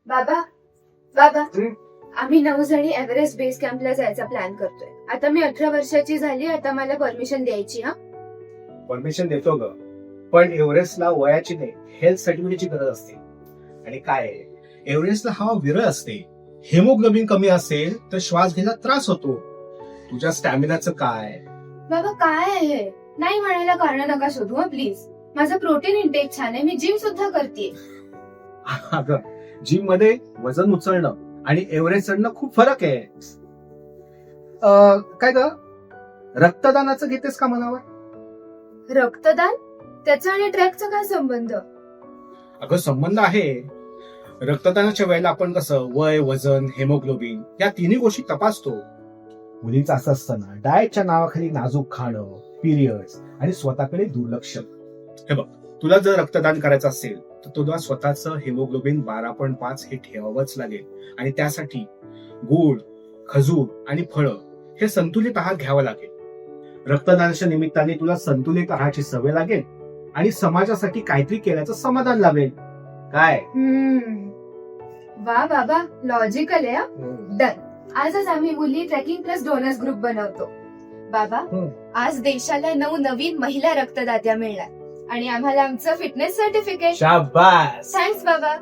बाबा बाबा हं? आम्ही 9 जणी एव्हरेस्ट बेस कॅम्पला जायचा प्लॅन करतोय. आता मी 18 वर्षाची झाली. आता मला परमिशन द्यायची. हा परमिशन देतो ग, पण एव्हरेस्टला वयाची नाही, हेल्थ सर्टिफिकेटची गरज असते. आणि काय आहे, एव्हरेस्टला हवा विरळ असते. हेमोग्लोबिन कमी असेल तर श्वास घ्यायला त्रास होतो. तुझ्या स्टॅमिनाचं काय? बाबा काय आहे हे? नाही म्हणायला कारण नका शोधू हा प्लीज. माझं प्रोटीन इंटेक छान आहे. मी जिम सुद्धा करते. अगं, जिम मध्ये वजन उचलणं आणि एव्हरेस्ट चढणं खूप फरक आहे. काय ग, रक्तदानाचं घेतेस का मनावर? रक्तदान त्याचा आणि ट्रॅकचा काय संबंध? अगं संबंध आहे. रक्तदानाच्या वेळेला आपण कसं वय, वजन, हेमोग्लोबिन या तिन्ही गोष्टी तपासतो. मुलीचं असं असतं ना, डाएटच्या नावाखाली नाजूक खाणं, पिरियड्स आणि स्वतःकडे दुर्लक्ष. हे बघ, तुला जर रक्तदान करायचं असेल तर तुला स्वतःचं हेमोग्लोबिन 12.5 हे ठेवावंच लागेल. आणि त्यासाठी गूळ, खजूर आणि फळं हे संतुलित आहार घ्यावा लागेल. रक्तदानाच्या निमित्ताने तुला संतुलित आहाराची सवय लागेल आणि समाजासाठी काहीतरी केल्याचं समाधान लाभेल. काय? वा बाबा, लॉजिकल आहे. डन. आजच आम्ही मुली ट्रेकिंग प्लस डोनर्स ग्रुप बनवतो. बाबा, आज देशाला 9 नवीन महिला रक्तदात्या मिळणार आणि आम्हाला आमचं फिटनेस सर्टिफिकेट. शाबास. थँक्स बाबा.